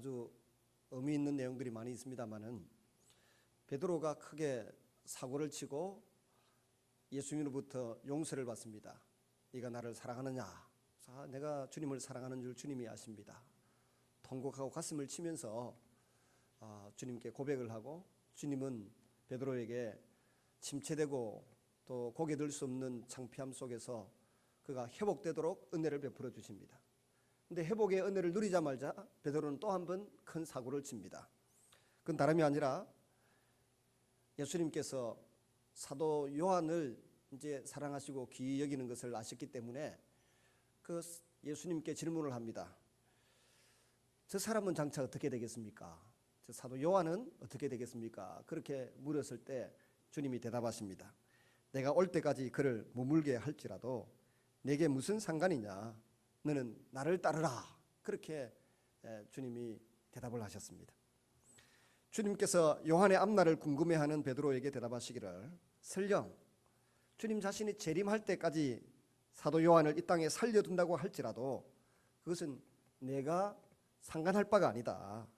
아주 의미 있는 내용들이 많이 있습니다만은 베드로가 크게 사고를 치고 예수님으로부터 용서를 받습니다. 네가 나를 사랑하느냐? 내가 주님을 사랑하는 줄 주님이 아십니다. 통곡하고 가슴을 치면서 주님께 고백을 하고, 주님은 베드로에게 침체되고 또 고개 들 수 없는 창피함 속에서 그가 회복되도록 은혜를 베풀어 주십니다. 근데 회복의 은혜를 누리자마자 베드로는 또 한 번 큰 사고를 칩니다. 그건 다름이 아니라 예수님께서 사도 요한을 이제 사랑하시고 귀히 여기는 것을 아셨기 때문에 그 예수님께 질문을 합니다. 저 사람은 장차 어떻게 되겠습니까? 저 사도 요한은 어떻게 되겠습니까? 그렇게 물었을 때 주님이 대답하십니다. 내가 올 때까지 그를 머물게 할지라도 내게 무슨 상관이냐? 너는 나를 따르라. 그렇게 주님이 대답을 하셨습니다. 주님께서 요한의 앞날을 궁금해하는 베드로에게 대답하시기를, 설령 주님 자신이 재림할 때까지 사도 요한을 이 땅에 살려둔다고 할지라도 그것은 내가 상관할 바가 아니다.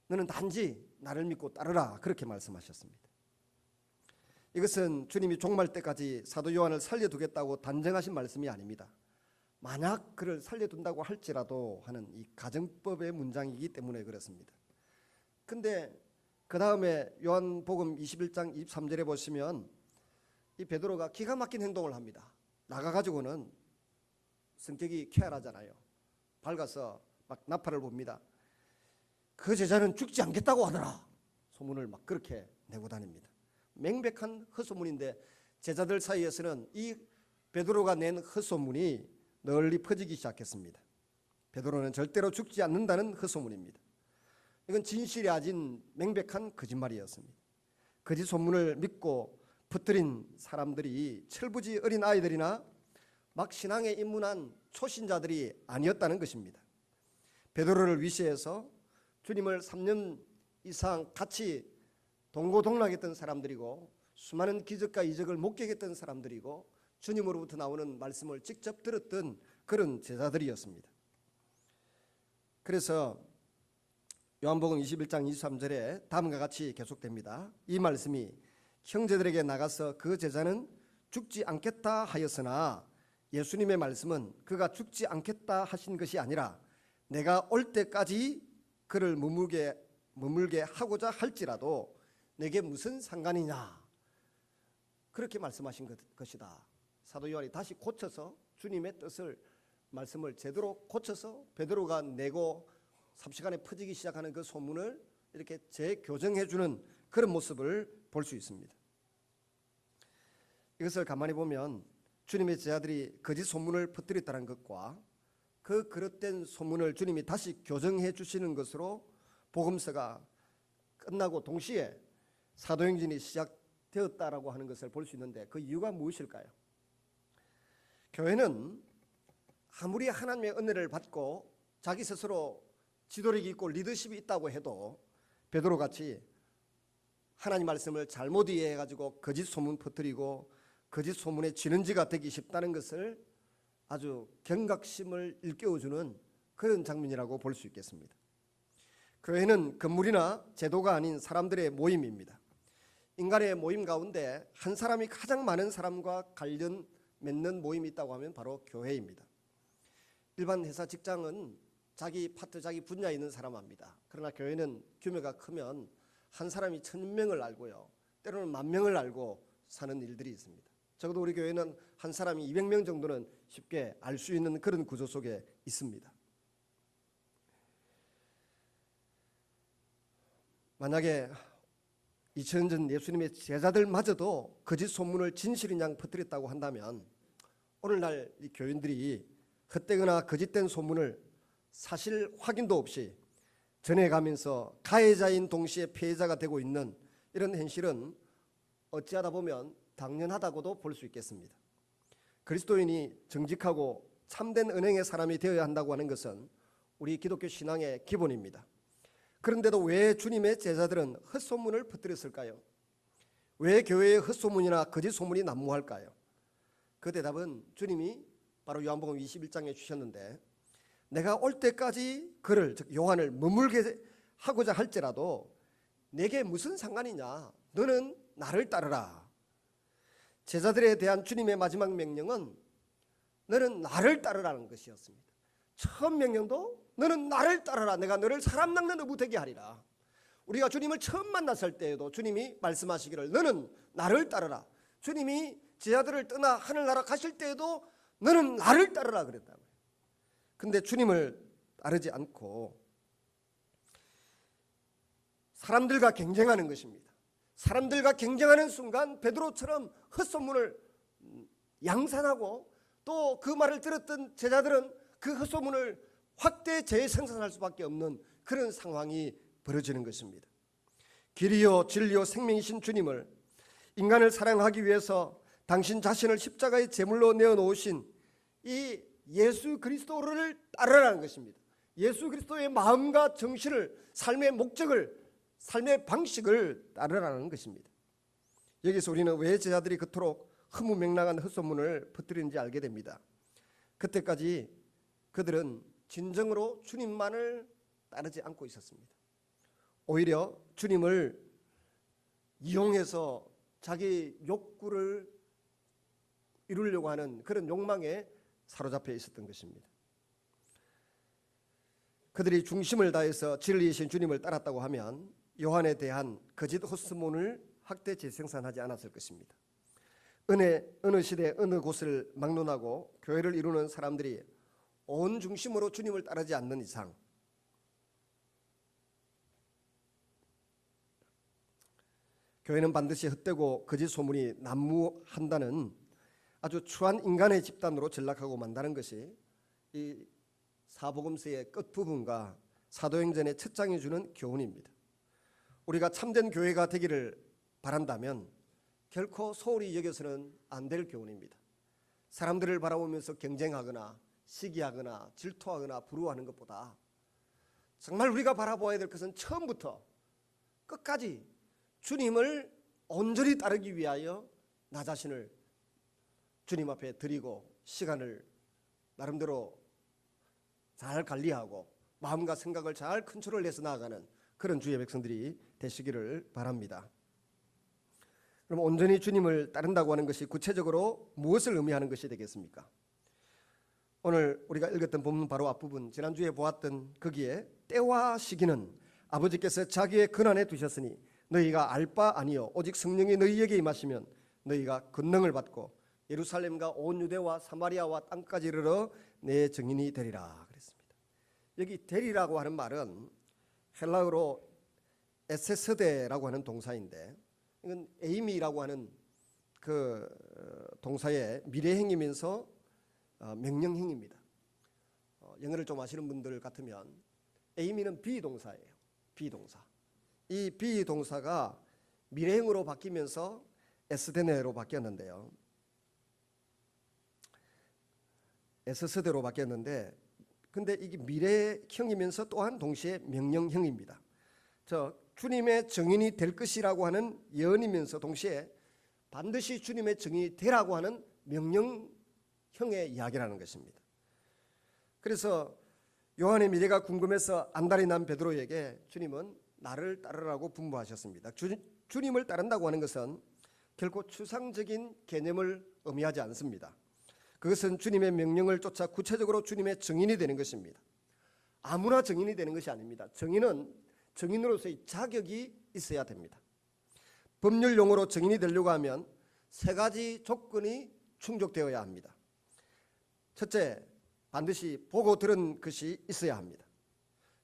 너는 단지 나를 믿고 따르라. 그렇게 말씀하셨습니다. 이것은 주님이 종말 때까지 사도 요한을 살려두겠다고 단정하신 말씀이 아닙니다. 만약 그를 살려둔다고 할지라도 하는 이 가정법의 문장이기 때문에 그렇습니다. 근데 그 다음에 요한복음 21장 23절에 보시면 이 베드로가 기가 막힌 행동을 합니다. 나가가지고는 성격이 쾌활하잖아요. 밝아서 막 나팔을 봅니다. 그 제자는 죽지 않겠다고 하더라. 소문을 막 그렇게 내고 다닙니다. 명백한 헛소문인데 제자들 사이에서는 이 베드로가 낸 헛소문이 널리 퍼지기 시작했습니다. 베드로는 절대로 죽지 않는다는 헛소문입니다. 이건 진실이 아닌 명백한 거짓말이었습니다. 거짓 소문을 믿고 퍼뜨린 사람들이 철부지 어린 아이들이나 막 신앙에 입문한 초신자들이 아니었다는 것입니다. 베드로를 위시해서 주님을 3년 이상 같이 동고동락했던 사람들이고 수많은 기적과 이적을 목격했던 사람들이고 주님으로부터 나오는 말씀을 직접 들었던 그런 제자들이었습니다. 그래서 요한복음 21장 23절에 다음과 같이 계속됩니다. 이 말씀이 형제들에게 나가서 그 제자는 죽지 않겠다 하였으나 예수님의 말씀은 그가 죽지 않겠다 하신 것이 아니라 내가 올 때까지 그를 머물게 하고자 할지라도 내게 무슨 상관이냐, 그렇게 말씀하신 것이다. 사도 요한이 다시 고쳐서 주님의 뜻을 말씀을 제대로 고쳐서 베드로가 내고 삽시간에 퍼지기 시작하는 그 소문을 이렇게 재교정해주는 그런 모습을 볼 수 있습니다. 이것을 가만히 보면 주님의 제자들이 거짓 소문을 퍼뜨렸다는 것과 그 그릇된 소문을 주님이 다시 교정해 주시는 것으로 복음서가 끝나고 동시에 사도행전이 시작되었다라고 하는 것을 볼 수 있는데 그 이유가 무엇일까요? 교회는 아무리 하나님의 은혜를 받고 자기 스스로 지도력이 있고 리더십이 있다고 해도 베드로같이 하나님 말씀을 잘못 이해해가지고 거짓 소문 퍼뜨리고 거짓 소문의 진원지가 되기 쉽다는 것을 아주 경각심을 일깨워주는 그런 장면이라고 볼 수 있겠습니다. 교회는 건물이나 제도가 아닌 사람들의 모임입니다. 인간의 모임 가운데 한 사람이 가장 많은 사람과 관련 맺는 모임이 있다고 하면 바로 교회입니다. 일반 회사 직장은 자기 파트 자기 분야에 있는 사람 합니다. 그러나 교회는 규모가 크면 한 사람이 1000명을 알고요, 때로는 10,000명을 알고 사는 일들이 있습니다. 적어도 우리 교회는 한 사람이 200명 정도는 쉽게 알 수 있는 그런 구조 속에 있습니다. 만약에 2000년 전 예수님의 제자들마저도 거짓 소문을 진실인 양 퍼뜨렸다고 한다면 오늘날 이 교인들이 헛되거나 거짓된 소문을 사실 확인도 없이 전해가면서 가해자인 동시에 피해자가 되고 있는 이런 현실은 어찌하다 보면 당연하다고도 볼 수 있겠습니다. 그리스도인이 정직하고 참된 은행의 사람이 되어야 한다고 하는 것은 우리 기독교 신앙의 기본입니다. 그런데도 왜 주님의 제자들은 헛소문을 퍼뜨렸을까요? 왜 교회의 헛소문이나 거짓 소문이 난무할까요? 그 대답은 주님이 바로 요한복음 21장에 주셨는데, 내가 올 때까지 그를, 즉 요한을 머물게 하고자 할지라도 내게 무슨 상관이냐, 너는 나를 따르라. 제자들에 대한 주님의 마지막 명령은 너는 나를 따르라는 것이었습니다. 처음 명령도 너는 나를 따르라, 내가 너를 사람 낚는 어부 되게 하리라. 우리가 주님을 처음 만났을 때에도 주님이 말씀하시기를 너는 나를 따르라. 주님이 제자들을 떠나 하늘나라 가실 때에도 너는 나를 따르라 그랬다고요. 근데 주님을 따르지 않고 사람들과 경쟁하는 것입니다. 사람들과 경쟁하는 순간 베드로처럼 헛소문을 양산하고 또 그 말을 들었던 제자들은 그 헛소문을 확대 재생산할 수밖에 없는 그런 상황이 벌어지는 것입니다. 길이요 진리요 생명이신 주님을, 인간을 사랑하기 위해서 당신 자신을 십자가의 제물로 내어놓으신 이 예수 그리스도를 따르라는 것입니다. 예수 그리스도의 마음과 정신을, 삶의 목적을, 삶의 방식을 따르라는 것입니다. 여기서 우리는 왜 제자들이 그토록 허무맹랑한 헛소문을 퍼뜨리는지 알게 됩니다. 그때까지 그들은 진정으로 주님만을 따르지 않고 있었습니다. 오히려 주님을 이용해서 자기 욕구를 이루려고 하는 그런 욕망에 사로잡혀 있었던 것입니다. 그들이 중심을 다해서 진리이신 주님을 따랐다고 하면 요한에 대한 거짓 헛소문을 확대 재생산하지 않았을 것입니다. 어느 시대 어느 곳을 막론하고 교회를 이루는 사람들이 온 중심으로 주님을 따르지 않는 이상 교회는 반드시 헛되고 거짓 소문이 난무한다는 아주 추한 인간의 집단으로 전락하고 만다는 것이 이 사복음서의 끝부분과 사도행전의 첫 장이 주는 교훈입니다. 우리가 참된 교회가 되기를 바란다면 결코 소홀히 여겨서는 안 될 교훈입니다. 사람들을 바라보면서 경쟁하거나 시기하거나 질투하거나 부러워하는 것보다 정말 우리가 바라보아야 될 것은 처음부터 끝까지 주님을 온전히 따르기 위하여 나 자신을 주님 앞에 드리고 시간을 나름대로 잘 관리하고 마음과 생각을 잘 컨트롤해서 나아가는 그런 주의 백성들이 되시기를 바랍니다. 그럼 온전히 주님을 따른다고 하는 것이 구체적으로 무엇을 의미하는 것이 되겠습니까? 오늘 우리가 읽었던 본문 바로 앞부분, 지난주에 보았던 거기에 때와 시기는 아버지께서 자기의 권한에 두셨으니 너희가 알 바 아니요 오직 성령이 너희에게 임하시면 너희가 권능을 받고 예루살렘과 온 유대와 사마리아와 땅까지 이르러 내 증인이 되리라 그랬습니다. 여기 되리라고 하는 말은 헬라어로 에세스데라고 하는 동사인데 이건 에이미라고 하는 그 동사의 미래행이면서 명령형입니다. 영어를 좀 아시는 분들 같으면 에이미는 비동사예요. 비동사. 이 비동사가 미래형으로 바뀌면서 에스데네로 바뀌었는데요. 에스스데로 바뀌었는데 근데 이게 미래형이면서 또한 동시에 명령형입니다. 주님의 증인이 될 것이라고 하는 예언이면서 동시에 반드시 주님의 증인이 되라고 하는 명령형의 이야기라는 것입니다. 그래서 요한의 미래가 궁금해서 안달이 난 베드로에게 주님은 나를 따르라고 분부하셨습니다. 주님을 따른다고 하는 것은 결코 추상적인 개념을 의미하지 않습니다. 그것은 주님의 명령을 쫓아 구체적으로 주님의 증인이 되는 것입니다. 아무나 증인이 되는 것이 아닙니다. 증인은 증인으로서의 자격이 있어야 됩니다. 법률 용어로 증인이 되려고 하면 세 가지 조건이 충족되어야 합니다. 첫째, 반드시 보고 들은 것이 있어야 합니다.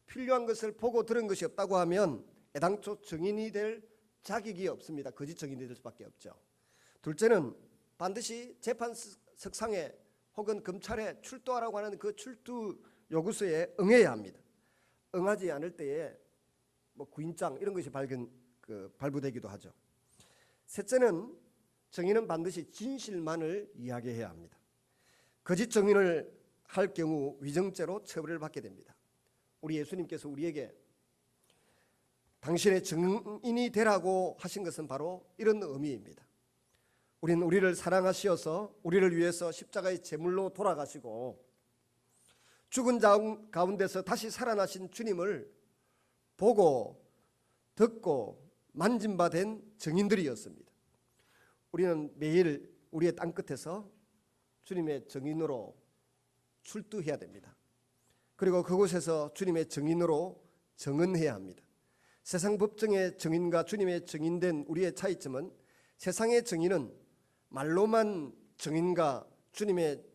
필요한 것을 보고 들은 것이 없다고 하면 애당초 증인이 될 자격이 없습니다. 거짓 증인이 될 수밖에 없죠. 둘째는 반드시 재판석상에 혹은 검찰에 출두하라고 하는 그 출두 요구서에 응해야 합니다. 응하지 않을 때에 구인장 이런 것이 발부되기도 하죠. 셋째는 증인은 반드시 진실만을 이야기해야 합니다. 거짓 증인을 할 경우 위정죄로 처벌을 받게 됩니다. 우리 예수님께서 우리에게 당신의 증인이 되라고 하신 것은 바로 이런 의미입니다. 우리는 우리를 사랑하시어서 우리를 위해서 십자가의 제물로 돌아가시고 죽은 자 가운데서 다시 살아나신 주님을 보고 듣고 만진 바 된 증인들이었습니다. 우리는 매일 우리의 땅끝에서 주님의 증인으로 출두해야 됩니다. 그리고 그곳에서 주님의 증인으로 증언해야 합니다. 세상 법정의 증인과 주님의 증인된 우리의 차이점은, 세상의 증인은 말로만 증인과 주님의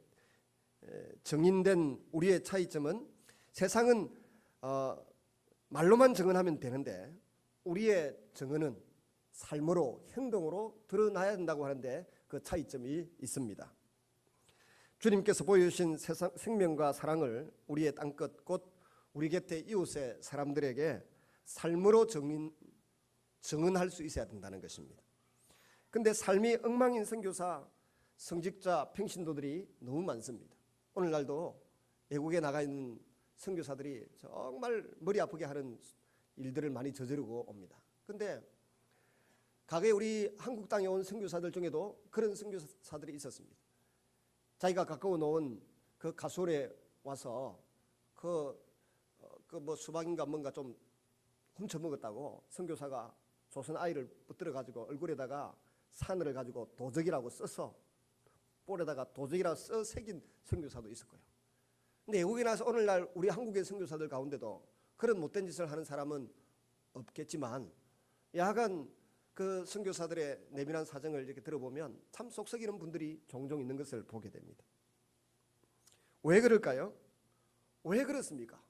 증인된 우리의 차이점은, 세상은 말로만 증언하면 되는데 우리의 증언은 삶으로, 행동으로 드러나야 된다고 하는데 그 차이점이 있습니다. 주님께서 보여주신 생명과 사랑을 우리의 땅끝, 곧 우리 곁에 이웃의 사람들에게 삶으로 증언할 수 있어야 된다는 것입니다. 그런데 삶이 엉망인 선교사, 성직자, 평신도들이 너무 많습니다. 오늘날도 외국에 나가 있는 선교사들이 정말 머리 아프게 하는 일들을 많이 저지르고 옵니다. 그런데 과거에 우리 한국 땅에 온 선교사들 중에도 그런 선교사들이 있었습니다. 자기가 가까워 놓은 그 가솔에 와서 뭐 수박인가 뭔가 좀 훔쳐 먹었다고 선교사가 조선 아이를 붙들어 가지고 얼굴에다가 사늘을 가지고 도적이라고 써서 볼에다가 도적이라고 써 새긴 선교사도 있을 거예요. 근데 외국에 나서 오늘날 우리 한국의 선교사들 가운데도 그런 못된 짓을 하는 사람은 없겠지만, 야간 그 선교사들의 내밀한 사정을 이렇게 들어보면 참 속썩이는 분들이 종종 있는 것을 보게 됩니다. 왜 그럴까요? 왜 그렇습니까?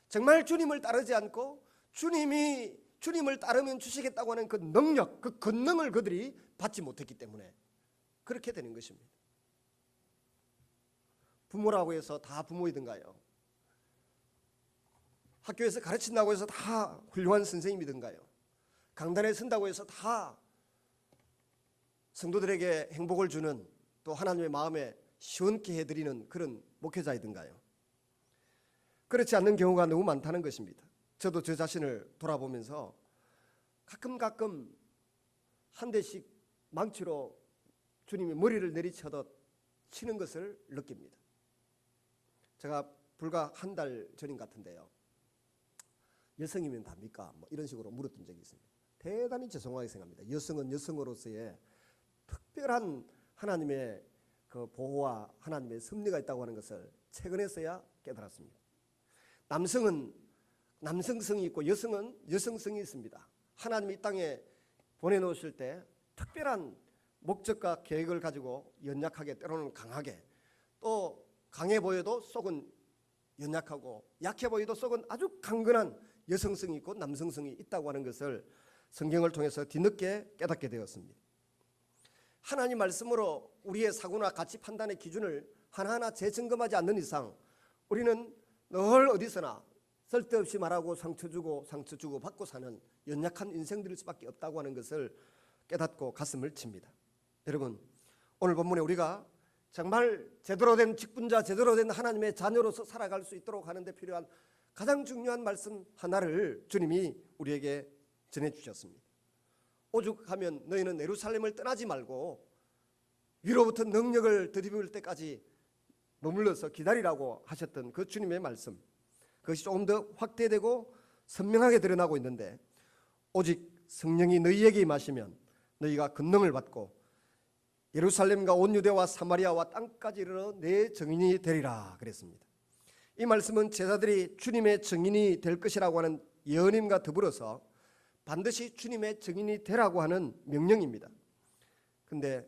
정말 주님을 따르지 않고 주님을 따르면 주시겠다고 하는 그 능력, 그 권능을 그들이 받지 못했기 때문에 그렇게 되는 것입니다. 부모라고 해서 다 부모이든가요? 학교에서 가르친다고 해서 다 훌륭한 선생님이든가요? 강단에 선다고 해서 다 성도들에게 행복을 주는, 또 하나님의 마음에 시원케 해드리는 그런 목회자이든가요? 그렇지 않는 경우가 너무 많다는 것입니다. 저도 저 자신을 돌아보면서 가끔 한 대씩 망치로 주님이 머리를 내리쳐도 치는 것을 느낍니다. 제가 불과 한 달 전인 같은데요, 여성이면 답니까? 뭐 이런 식으로 물었던 적이 있습니다. 대단히 죄송하게 생각합니다. 여성은 여성으로서의 특별한 하나님의 그 보호와 하나님의 섭리가 있다고 하는 것을 최근에서야 깨달았습니다. 남성은 남성성이 있고 여성은 여성성이 있습니다. 하나님이 이 땅에 보내놓으실 때 특별한 목적과 계획을 가지고 연약하게, 때로는 강하게, 또 강해 보여도 속은 연약하고 약해 보여도 속은 아주 강건한 여성성이 있고 남성성이 있다고 하는 것을 성경을 통해서 뒤늦게 깨닫게 되었습니다. 하나님 말씀으로 우리의 사고나 가치 판단의 기준을 하나하나 재점검하지 않는 이상 우리는 늘 어디서나 쓸데없이 말하고 상처 주고 받고 사는 연약한 인생들일 수밖에 없다고 하는 것을 깨닫고 가슴을 칩니다. 여러분, 오늘 본문에 우리가 정말 제대로 된 직분자, 제대로 된 하나님의 자녀로서 살아갈 수 있도록 하는 데 필요한 가장 중요한 말씀 하나를 주님이 우리에게 전해주셨습니다. 오죽하면 너희는 예루살렘을 떠나지 말고 위로부터 능력을 들이밀 때까지 머물러서 기다리라고 하셨던 그 주님의 말씀, 그것이 조금 더 확대되고 선명하게 드러나고 있는데, 오직 성령이 너희에게 임하시면 너희가 권능을 받고 예루살렘과 온 유대와 사마리아와 땅까지 이르러 내 증인이 되리라 그랬습니다. 이 말씀은 제자들이 주님의 증인이 될 것이라고 하는 예언임과 더불어서 반드시 주님의 증인이 되라고 하는 명령입니다. 그런데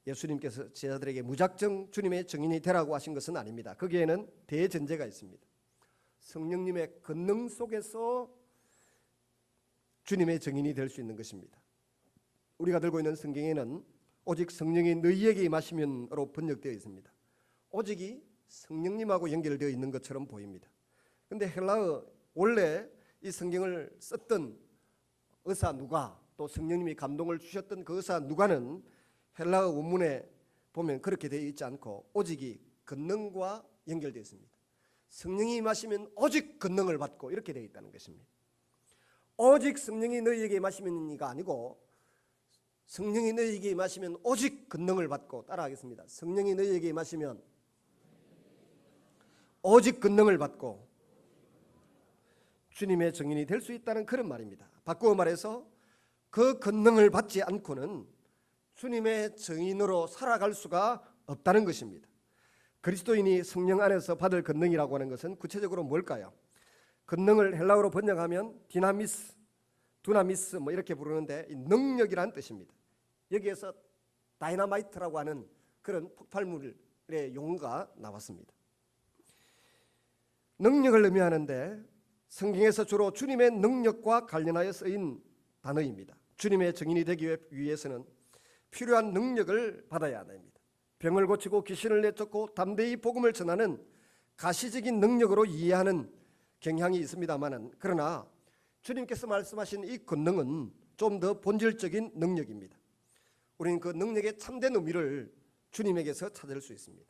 예수님께서 제자들에게 무작정 주님의 증인이 되라고 하신 것은 아닙니다. 거기에는 대전제가 있습니다. 성령님의 권능 속에서 주님의 증인이 될 수 있는 것입니다. 우리가 들고 있는 성경에는 오직 성령이 너희에게 임하시면으로 번역되어 있습니다. 오직이 성령님하고 연결되어 있는 것처럼 보입니다. 그런데 헬라어, 원래 이 성경을 썼던 의사 누가, 또 성령님이 감동을 주셨던 그 의사 누가는 헬라어 원문에 보면 그렇게 되어 있지 않고 오직이 권능과 연결되어 있습니다. 성령이 임하시면 오직 권능을 받고 이렇게 되어 있다는 것입니다. 오직 성령이 너희에게 임하시면이가 아니고 성령이 너희에게 임하시면 오직 권능을 받고, 따라하겠습니다. 성령이 너희에게 임하시면 오직 권능을 받고 주님의 증인이 될 수 있다는 그런 말입니다. 바꾸어 말해서 그 권능을 받지 않고는 주님의 증인으로 살아갈 수가 없다는 것입니다. 그리스도인이 성령 안에서 받을 권능이라고 하는 것은 구체적으로 뭘까요? 권능을 헬라어로 번역하면 디나미스, 두나미스 이렇게 부르는데 능력이라는 뜻입니다. 여기에서 다이너마이트라고 하는 그런 폭발물의 용어가 나왔습니다. 능력을 의미하는데 성경에서 주로 주님의 능력과 관련하여 쓰인 단어입니다. 주님의 증인이 되기 위해서는 필요한 능력을 받아야 합니다. 병을 고치고 귀신을 내쫓고 담대히 복음을 전하는 가시적인 능력으로 이해하는 경향이 있습니다만, 그러나 주님께서 말씀하신 이 권능은 좀 더 본질적인 능력입니다. 우리는 그 능력의 참된 의미를 주님에게서 찾을 수 있습니다.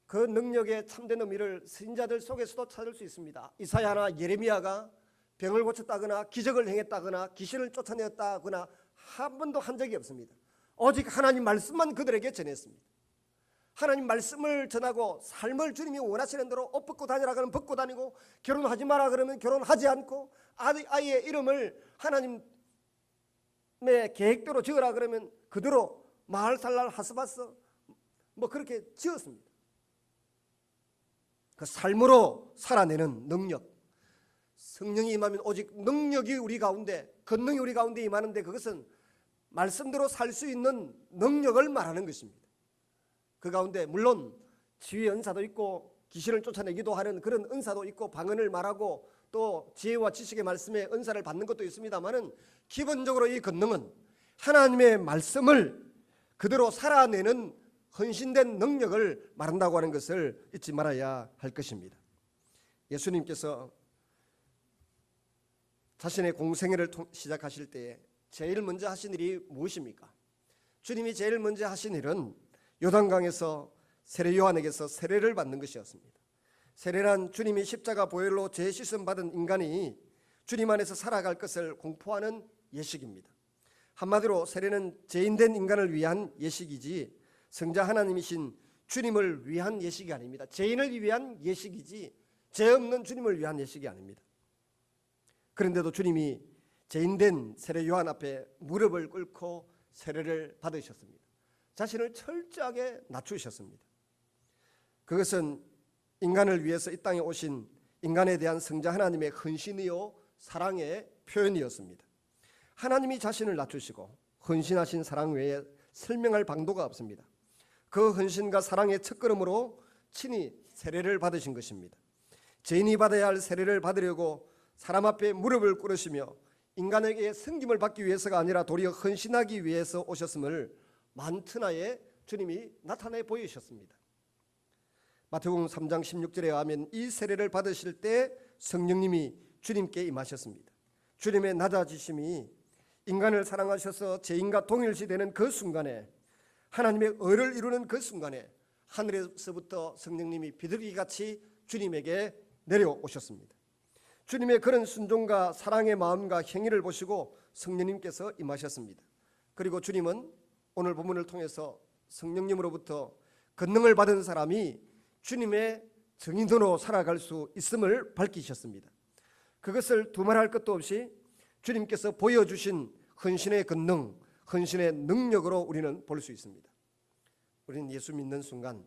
그 능력의 참된 의미를 선지자들 속에서도 찾을 수 있습니다. 이사야나 예레미야가 병을 고쳤다거나 기적을 행했다거나 귀신을 쫓아내었다거나 한 번도 한 적이 없습니다. 오직 하나님 말씀만 그들에게 전했습니다. 하나님 말씀을 전하고 삶을 주님이 원하시는 대로 옷 벗고 다니라 그러면 벗고 다니고, 결혼하지 마라 그러면 결혼하지 않고, 아이의 이름을 하나님의 계획대로 지으라 그러면 그대로 마할살랄 하스바스 그렇게 지었습니다. 그 삶으로 살아내는 능력, 성령이 임하면 오직 능력이 우리 가운데, 권능이 우리 가운데 임하는데, 그것은 말씀대로 살 수 있는 능력을 말하는 것입니다. 그 가운데 물론 지휘 은사도 있고 귀신을 쫓아내기도 하는 그런 은사도 있고 방언을 말하고 또 지혜와 지식의 말씀에 은사를 받는 것도 있습니다만은, 기본적으로 이 권능은 하나님의 말씀을 그대로 살아내는 헌신된 능력을 말한다고 하는 것을 잊지 말아야 할 것입니다. 예수님께서 자신의 공생애를 시작하실 때에 제일 먼저 하신 일이 무엇입니까? 주님이 제일 먼저 하신 일은 요단강에서 세례 요한에게서 세례를 받는 것이었습니다. 세례란 주님이 십자가 보혈로 죄 씻음 받은 인간이 주님 안에서 살아갈 것을 공포하는 예식입니다. 한마디로 세례는 죄인된 인간을 위한 예식이지 성자 하나님이신 주님을 위한 예식이 아닙니다. 죄인을 위한 예식이지 죄 없는 주님을 위한 예식이 아닙니다. 그런데도 주님이 죄인된 세례 요한 앞에 무릎을 꿇고 세례를 받으셨습니다. 자신을 철저하게 낮추셨습니다. 그것은 인간을 위해서 이 땅에 오신 인간에 대한 성자 하나님의 헌신이요 사랑의 표현이었습니다. 하나님이 자신을 낮추시고 헌신하신 사랑 외에 설명할 방도가 없습니다. 그 헌신과 사랑의 첫걸음으로 친히 세례를 받으신 것입니다. 죄인이 받아야 할 세례를 받으려고 사람 앞에 무릎을 꿇으시며 인간에게 섬김을 받기 위해서가 아니라 도리어 헌신하기 위해서 오셨음을 만천하에 주님이 나타내 보이셨습니다. 마태복음 3장 16절에 하면 이 세례를 받으실 때 성령님이 주님께 임하셨습니다. 주님의 낮아지심이 인간을 사랑하셔서 죄인과 동일시되는 그 순간에, 하나님의 의를 이루는 그 순간에 하늘에서부터 성령님이 비둘기같이 주님에게 내려오셨습니다. 주님의 그런 순종과 사랑의 마음과 행위를 보시고 성령님께서 임하셨습니다. 그리고 주님은 오늘 본문을 통해서 성령님으로부터 권능을 받은 사람이 주님의 증인으로 살아갈 수 있음을 밝히셨습니다. 그것을 두말할 것도 없이 주님께서 보여주신 헌신의 권능, 헌신의 능력으로 우리는 볼 수 있습니다. 우리는 예수 믿는 순간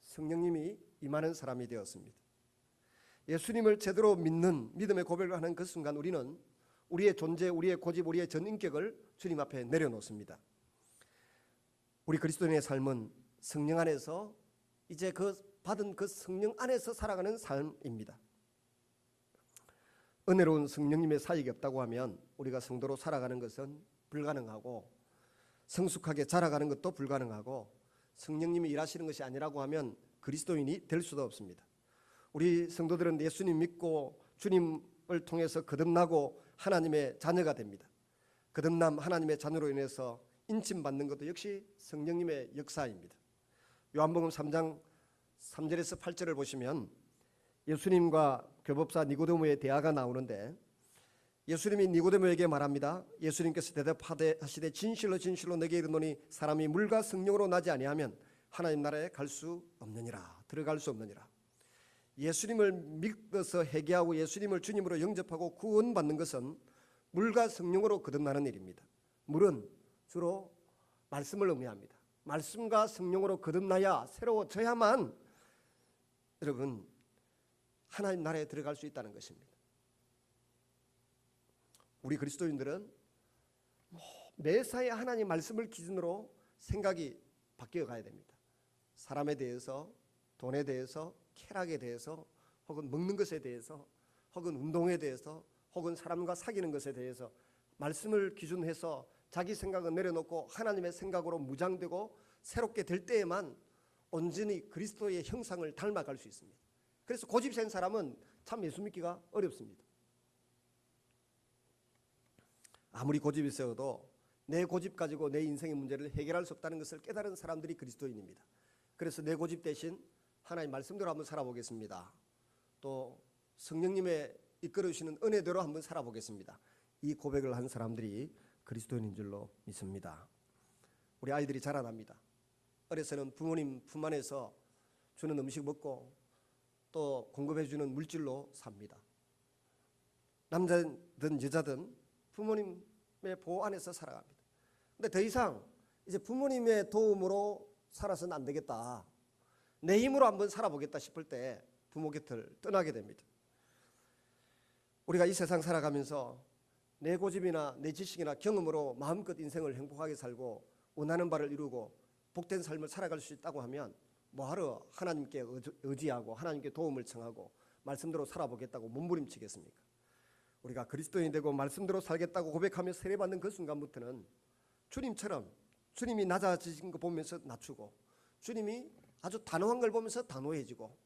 성령님이 임하는 사람이 되었습니다. 예수님을 제대로 믿는 믿음의 고백을 하는 그 순간 우리는 우리의 존재, 우리의 고집, 우리의 전 인격을 주님 앞에 내려놓습니다. 우리 그리스도인의 삶은 성령 안에서 이제 그 받은 그 성령 안에서 살아가는 삶입니다. 은혜로운 성령님의 사역이 없다고 하면 우리가 성도로 살아가는 것은 불가능하고, 성숙하게 자라가는 것도 불가능하고, 성령님이 일하시는 것이 아니라고 하면 그리스도인이 될 수도 없습니다. 우리 성도들은 예수님 믿고 주님을 통해서 거듭나고 하나님의 자녀가 됩니다. 거듭남 하나님의 자녀로 인해서 인침받는 것도 역시 성령님의 역사입니다. 요한복음 3장 3절에서 8절을 보시면 예수님과 교법사 니고데모의 대화가 나오는데, 예수님이 니고데모에게 말합니다. 예수님께서 대답하되 하시되 진실로 진실로 내게 이르노니 사람이 물과 성령으로 나지 아니하면 하나님 나라에 갈 수 없느니라, 들어갈 수 없느니라. 예수님을 믿어서 회개하고 예수님을 주님으로 영접하고 구원받는 것은 물과 성령으로 거듭나는 일입니다. 물은 주로 말씀을 의미합니다. 말씀과 성령으로 거듭나야 새로워져야만 여러분 하나님 나라에 들어갈 수 있다는 것입니다. 우리 그리스도인들은 매사에 하나님 말씀을 기준으로 생각이 바뀌어 가야 됩니다. 사람에 대해서, 돈에 대해서, 쾌락에 대해서, 혹은 먹는 것에 대해서, 혹은 운동에 대해서, 혹은 사람과 사귀는 것에 대해서 말씀을 기준해서 자기 생각을 내려놓고 하나님의 생각으로 무장되고 새롭게 될 때에만 온전히 그리스도의 형상을 닮아갈 수 있습니다. 그래서 고집 센 사람은 참 예수 믿기가 어렵습니다. 아무리 고집이 세워도 내 고집 가지고 내 인생의 문제를 해결할 수 없다는 것을 깨달은 사람들이 그리스도인입니다. 그래서 내 고집 대신 하나님 말씀대로 한번 살아보겠습니다. 또 성령님의 이끌어주시는 은혜대로 한번 살아보겠습니다. 이 고백을 한 사람들이 그리스도인인 줄로 믿습니다. 우리 아이들이 자라납니다. 어려서는 부모님 품 안에서 주는 음식 먹고 또 공급해주는 물질로 삽니다. 남자든 여자든 부모님의 보호 안에서 살아갑니다. 근데 더 이상 이제 부모님의 도움으로 살아서는 안 되겠다, 내 힘으로 한번 살아보겠다 싶을 때 부모 곁을 떠나게 됩니다. 우리가 이 세상 살아가면서 내 고집이나 내 지식이나 경험으로 마음껏 인생을 행복하게 살고 원하는 바를 이루고 복된 삶을 살아갈 수 있다고 하면 뭐하러 하나님께 의지하고 하나님께 도움을 청하고 말씀대로 살아보겠다고 몸부림치겠습니까? 우리가 그리스도인이 되고 말씀대로 살겠다고 고백하며 세례받는 그 순간부터는 주님처럼, 주님이 낮아지신 거 보면서 낮추고, 주님이 아주 단호한 걸 보면서 단호해지고,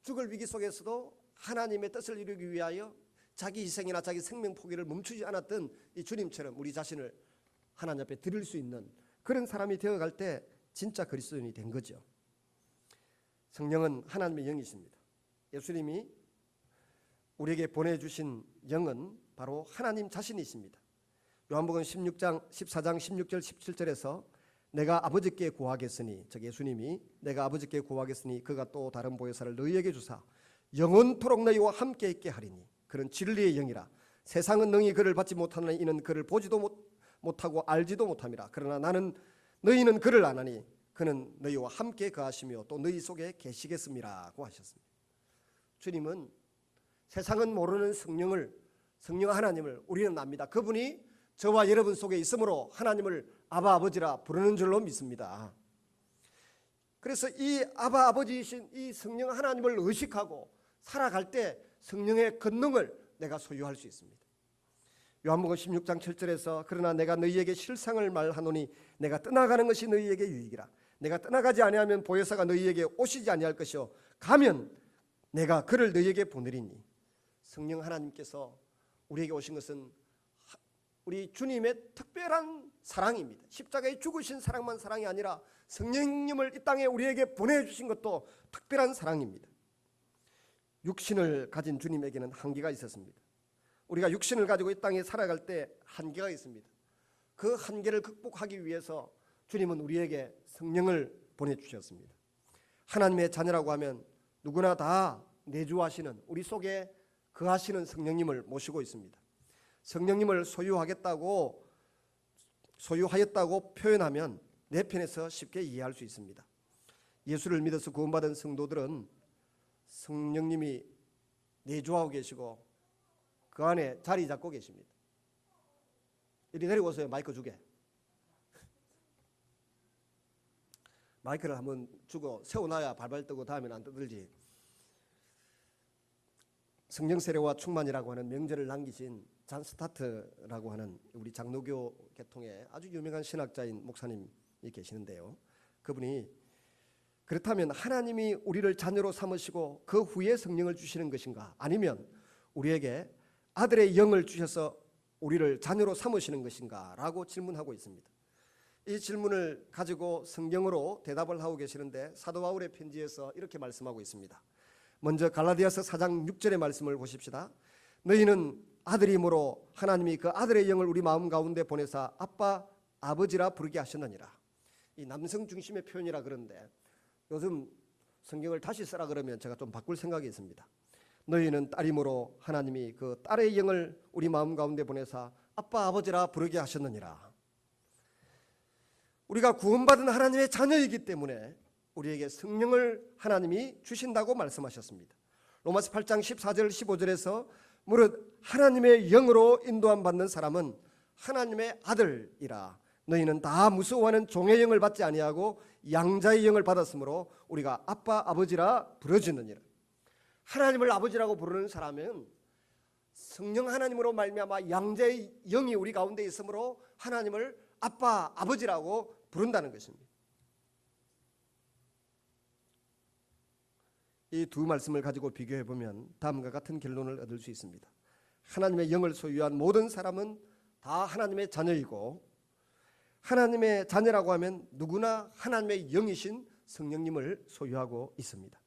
죽을 위기 속에서도 하나님의 뜻을 이루기 위하여 자기 희생이나 자기 생명 포기를 멈추지 않았던 이 주님처럼 우리 자신을 하나님 앞에 드릴 수 있는 그런 사람이 되어갈 때 진짜 그리스도인이 된 거죠. 성령은 하나님의 영이십니다. 예수님이 우리에게 보내주신 영은 바로 하나님 자신이십니다. 요한복음 14장 16절 17절에서 내가 아버지께 구하겠으니, 즉 예수님이 내가 아버지께 구하겠으니 그가 또 다른 보혜사를 너희에게 주사 영원토록 너희와 함께 있게 하리니 그는 진리의 영이라. 세상은 능히 그를 받지 못하느니 이는 그를 보지도 못하고 알지도 못함이라. 그러나 나는 너희는 그를 아나니 그는 너희와 함께 거하시며 또 너희 속에 계시겠음이라고 하셨습니다. 주님은 세상은 모르는 성령 하나님을 우리는 압니다. 그분이 저와 여러분 속에 있으므로 하나님을 아바 아버지라 부르는 줄로 믿습니다. 그래서 이 아바 아버지이신 이 성령 하나님을 의식하고 살아갈 때 성령의 권능을 내가 소유할 수 있습니다. 요한복음 16장 7절에서 그러나 내가 너희에게 실상을 말하노니 내가 떠나가는 것이 너희에게 유익이라. 내가 떠나가지 아니하면 보혜사가 너희에게 오시지 아니할 것이요 가면 내가 그를 너희에게 보내리니. 성령 하나님께서 우리에게 오신 것은 우리 주님의 특별한 사랑입니다. 십자가에 죽으신 사랑만 사랑이 아니라 성령님을 이 땅에 우리에게 보내주신 것도 특별한 사랑입니다. 육신을 가진 주님에게는 한계가 있었습니다. 우리가 육신을 가지고 이 땅에 살아갈 때 한계가 있습니다. 그 한계를 극복하기 위해서 주님은 우리에게 성령을 보내주셨습니다. 하나님의 자녀라고 하면 누구나 다 내주하시는, 우리 속에 거하시는 성령님을 모시고 있습니다. 성령님을 소유하였다고 표현하면 내 편에서 쉽게 이해할 수 있습니다. 예수를 믿어서 구원받은 성도들은 성령님이 내주하고 계시고 그 안에 자리 잡고 계십니다. 이리 내리고 오세요. 마이크 주게. 마이크를 한번 주고 세워놔야 발발 떠고 다음에는 안 떠들지. 성령 세례와 충만이라고 하는 명제를 남기신 잔 스타트라고 하는 우리 장로교 계통의 아주 유명한 신학자인 목사님이 계시는데요. 그분이 그렇다면 하나님이 우리를 자녀로 삼으시고 그 후에 성령을 주시는 것인가, 아니면 우리에게 아들의 영을 주셔서 우리를 자녀로 삼으시는 것인가 라고 질문하고 있습니다. 이 질문을 가지고 성경으로 대답을 하고 계시는데 사도 바울의 편지에서 이렇게 말씀하고 있습니다. 먼저 갈라디아서 4장 6절의 말씀을 보십시다. 너희는 아들이므로 하나님이 그 아들의 영을 우리 마음 가운데 보내사 아빠 아버지라 부르게 하셨느니라. 이 남성 중심의 표현이라 그런데 요즘 성경을 다시 쓰라 그러면 제가 좀 바꿀 생각이 있습니다. 너희는 딸임으로 하나님이 그 딸의 영을 우리 마음 가운데 보내사 아빠 아버지라 부르게 하셨느니라. 우리가 구원받은 하나님의 자녀이기 때문에 우리에게 성령을 하나님이 주신다고 말씀하셨습니다. 로마서 8장 14절 15절에서 무릇 하나님의 영으로 인도함 받는 사람은 하나님의 아들이라. 너희는 다 무서워하는 종의 영을 받지 아니하고 양자의 영을 받았으므로 우리가 아빠 아버지라 부르짖느니라. 하나님을 아버지라고 부르는 사람은 성령 하나님으로 말미암아 양자의 영이 우리 가운데 있으므로 하나님을 아빠 아버지라고 부른다는 것입니다. 이 두 말씀을 가지고 비교해 보면 다음과 같은 결론을 얻을 수 있습니다. 하나님의 영을 소유한 모든 사람은 다 하나님의 자녀이고, 하나님의 자녀라고 하면 누구나 하나님의 영이신 성령님을 소유하고 있습니다.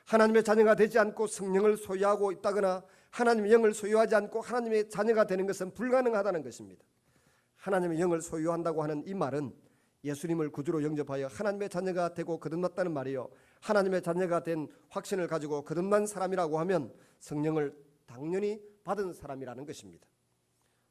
하나님의 자녀가 되지 않고 성령을 소유하고 있다거나 하나님의 영을 소유하지 않고 하나님의 자녀가 되는 것은 불가능하다는 것입니다. 하나님의 영을 소유한다고 하는 이 말은 예수님을 구주로 영접하여 하나님의 자녀가 되고 거듭났다는 말이요, 하나님의 자녀가 된 확신을 가지고 거듭난 사람이라고 하면 성령을 당연히 받은 사람이라는 것입니다.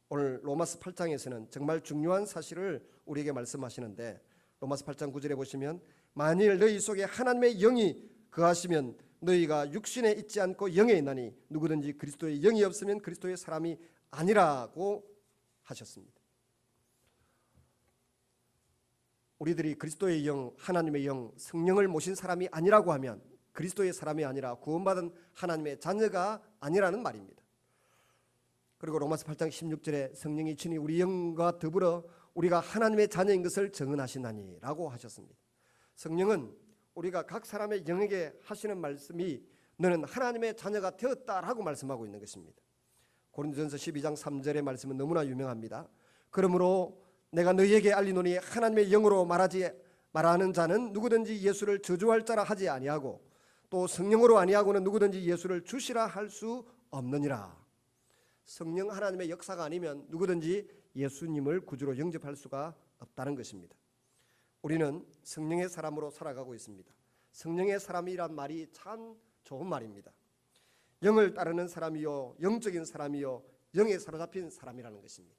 오늘 로마서 8장에서는 정말 중요한 사실을 우리에게 말씀하시는데, 로마서 8장 9절에 보시면 만일 너희 속에 하나님의 영이 거하시면 너희가 육신에 있지 않고 영에 있나니 누구든지 그리스도의 영이 없으면 그리스도의 사람이 아니라고 하셨습니다. 우리들이 그리스도의 영, 하나님의 영, 성령을 모신 사람이 아니라고 하면 그리스도의 사람이 아니라 구원받은 하나님의 자녀가 아니라는 말입니다. 그리고 로마서 8장 16절에 성령이 친히 우리 영과 더불어 우리가 하나님의 자녀인 것을 증언하시나니 라고 하셨습니다. 성령은 우리가 각 사람의 영에게 하시는 말씀이 너는 하나님의 자녀가 되었다라고 말씀하고 있는 것입니다. 고린도전서 12장 3절의 말씀은 너무나 유명합니다. 그러므로 내가 너희에게 알리노니 하나님의 영으로 말하는 자는 누구든지 예수를 저주할 자라 하지 아니하고 또 성령으로 아니하고는 누구든지 예수를 주시라 할 수 없느니라. 성령 하나님의 역사가 아니면 누구든지 예수님을 구주로 영접할 수가 없다는 것입니다. 우리는 성령의 사람으로 살아가고 있습니다. 성령의 사람이란 말이 참 좋은 말입니다. 영을 따르는 사람이요, 영적인 사람이요, 영에 사로잡힌 사람이라는 것입니다.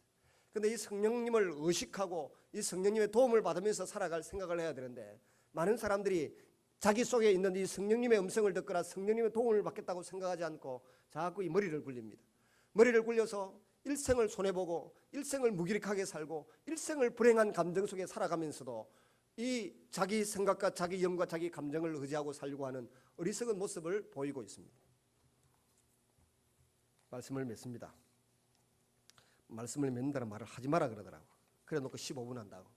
그런데 이 성령님을 의식하고 이 성령님의 도움을 받으면서 살아갈 생각을 해야 되는데, 많은 사람들이 자기 속에 있는 이 성령님의 음성을 듣거나 성령님의 도움을 받겠다고 생각하지 않고 자꾸 이 머리를 굴립니다. 머리를 굴려서 일생을 손해보고 일생을 무기력하게 살고 일생을 불행한 감정 속에 살아가면서도 이 자기 생각과 자기 영과 자기 감정을 의지하고 살려고 하는 어리석은 모습을 보이고 있습니다. 말씀을 맺습니다. 말씀을 맺는다는 말을 하지 마라 그러더라고. 그래 놓고 15분 한다고.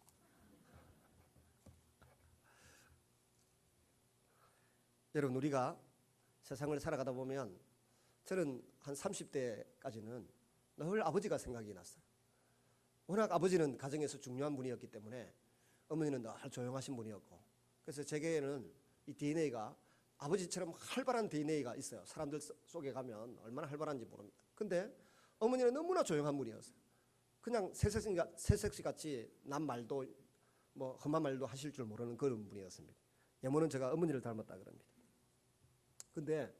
여러분, 우리가 세상을 살아가다 보면 저는 한 30대까지는 늘 아버지가 생각이 났어요. 워낙 아버지는 가정에서 중요한 분이었기 때문에 어머니는 늘 조용하신 분이었고, 그래서 제게는 이 DNA가 아버지처럼 활발한 DNA가 있어요. 사람들 속에 가면 얼마나 활발한지 모릅니다. 근데 어머니는 너무나 조용한 분이었어요. 그냥 새색시같이 남 말도 뭐 험한 말도 하실 줄 모르는 그런 분이었습니다. 예모는 제가 어머니를 닮았다 그럽니다. 근데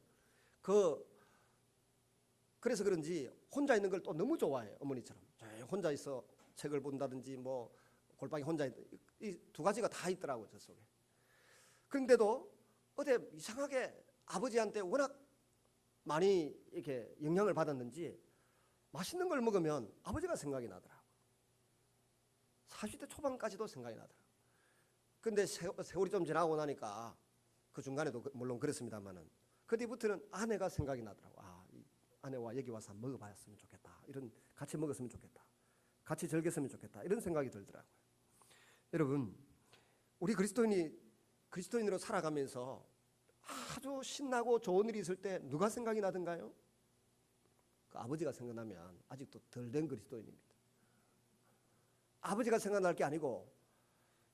그래서 그런지 혼자 있는 걸 또 너무 좋아해요. 어머니처럼 혼자 있어 책을 본다든지 뭐 골방에 혼자 이 두 가지가 다 있더라고요, 저 속에. 그런데도 어제 이상하게 아버지한테 워낙 많이 이렇게 영향을 받았는지 맛있는 걸 먹으면 아버지가 생각이 나더라고요. 40대 초반까지도 생각이 나더라고요. 근데 세월이 좀 지나고 나니까 그 중간에도 물론 그랬습니다만은 그 뒤부터는 아내가 생각이 나더라고요. 이 아내와 여기 와서 먹어봤으면 좋겠다. 이런 같이 먹었으면 좋겠다. 같이 즐겼으면 좋겠다. 이런 생각이 들더라고요. 여러분, 우리 그리스도인으로 살아가면서 아주 신나고 좋은 일이 있을 때 누가 생각이 나던가요? 그 아버지가 생각나면 아직도 덜 된 그리스도인입니다. 아버지가 생각날 게 아니고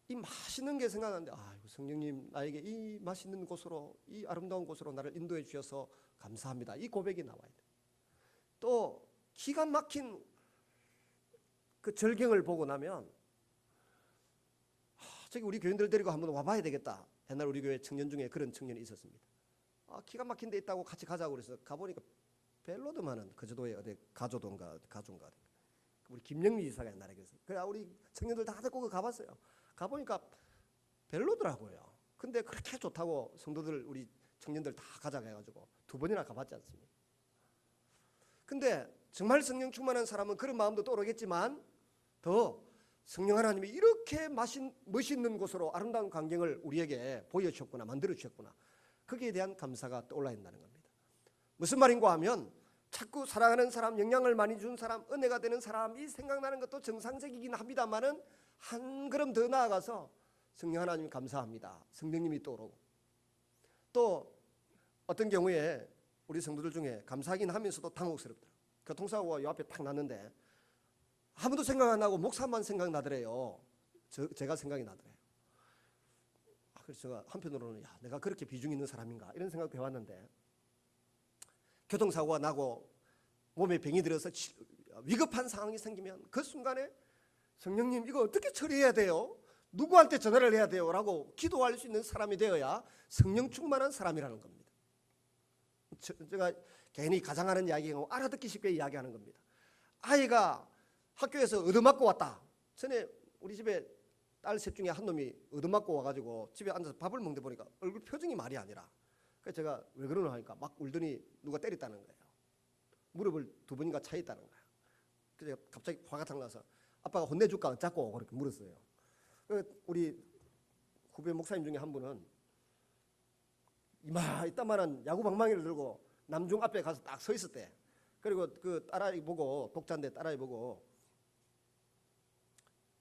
이 맛있는 게 생각나는데, 성령님 나에게 이 맛있는 곳으로, 이 아름다운 곳으로 나를 인도해 주셔서 감사합니다. 이 고백이 나와야 돼. 또 기가 막힌 그 절경을 보고 나면 저기 우리 교인들 데리고 한번 와봐야 되겠다. 옛날 우리 교회 청년 중에 그런 청년이 있었습니다. 기가 막힌 데 있다고 같이 가자고 그래서 가보니까 벨로드만은 거제도에 어디 가조인가 우리 김영미 지사가 옛날에 그랬어요. 그래 우리 청년들 다 데리고 가봤어요. 가보니까 벨로더라고요. 근데 그렇게 좋다고 성도들 우리 청년들 다 가자고 해가지고 2번이나 가봤지 않습니까? 근데 정말 성령 충만한 사람은 그런 마음도 떠오르겠지만 더 성령 하나님이 이렇게 멋있는 곳으로 아름다운 광경을 우리에게 보여주셨구나, 만들어주셨구나, 거기에 대한 감사가 떠올라 있다는 겁니다. 무슨 말인가 하면 자꾸 사랑하는 사람, 영향을 많이 준 사람, 은혜가 되는 사람이 생각나는 것도 정상적이긴 합니다만은 한 걸음 더 나아가서 성령 하나님 감사합니다, 성령님이 떠오르고, 또 어떤 경우에 우리 성도들 중에 감사하긴 하면서도 당혹스럽더라고요. 교통사고가 요 앞에 딱 났는데 아무도 생각 안 나고 목사만 생각나더래요. 제가 생각이 나더래요. 그래서 제가 한편으로는 내가 그렇게 비중 있는 사람인가 이런 생각도 해왔는데, 교통사고가 나고 몸에 병이 들어서 위급한 상황이 생기면 그 순간에 성령님 이거 어떻게 처리해야 돼요? 누구한테 전화를 해야 돼요? 라고 기도할 수 있는 사람이 되어야 성령 충만한 사람이라는 겁니다. 제가 괜히 가장하는 이야기고 알아듣기 쉽게 이야기하는 겁니다. 아이가 학교에서 얻어맞고 왔다. 전에 우리 집에 딸 셋 중에 한 놈이 얻어맞고 와가지고 집에 앉아서 밥을 먹는데 보니까 얼굴 표정이 말이 아니라, 그래서 제가 왜 그러나 하니까 막 울더니 누가 때렸다는 거예요. 무릎을 2번인가 차있다는 거예요. 그래서 갑자기 화가 탁 나서 아빠가 혼내줄까 어쩌고 그렇게 물었어요. 우리 후배 목사님 중에 한 분은 이따만한 야구 방망이를 들고 남중 앞에 가서 딱 서 있었대. 그리고 그 딸아이 보고, 독자인데 딸아이 보고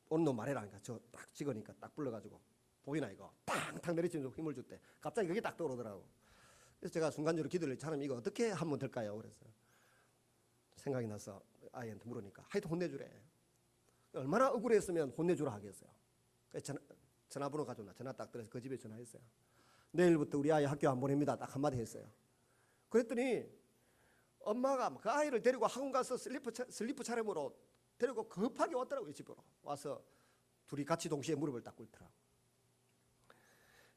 오늘 너 말해라 하니까 저 딱 찍으니까 딱 불러가지고 보이나 이거 탕탕 내리치면서 힘을 줬대. 갑자기 그게 딱 떠오르더라고. 그래서 제가 순간적으로 기도를 했지, 하나님 이거 어떻게 하면 될까요? 그래서 생각이 나서 아이한테 물으니까 하여튼 혼내주래. 얼마나 억울했으면 혼내주라 하겠어요. 그래서 전화번호 가져나 전화 딱 들어서 그 집에 전화했어요. 내일부터 우리 아이 학교 안 보냅니다. 딱 한마디 했어요. 그랬더니 엄마가 그 아이를 데리고 학원 가서 슬리퍼 차림으로 데리고 급하게 왔더라고요. 집으로 와서 둘이 같이 동시에 무릎을 딱 꿇더라고요.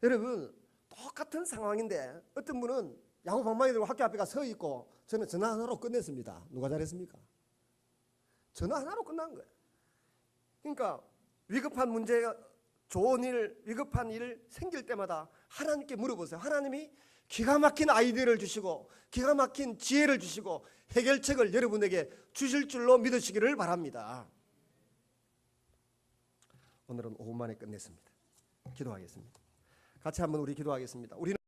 여러분 똑같은 상황인데 어떤 분은 야구 방망이 들고 학교 앞에 가 서 있고, 저는 전화 하나로 끝냈습니다. 누가 잘했습니까? 전화 하나로 끝난 거예요. 그러니까 위급한 문제가, 좋은 일, 위급한 일 생길 때마다 하나님께 물어보세요. 하나님이 기가 막힌 아이디어를 주시고 기가 막힌 지혜를 주시고 해결책을 여러분에게 주실 줄로 믿으시기를 바랍니다. 오늘은 5분 만에 끝냈습니다. 기도하겠습니다. 같이 한번 우리 기도하겠습니다. 우리는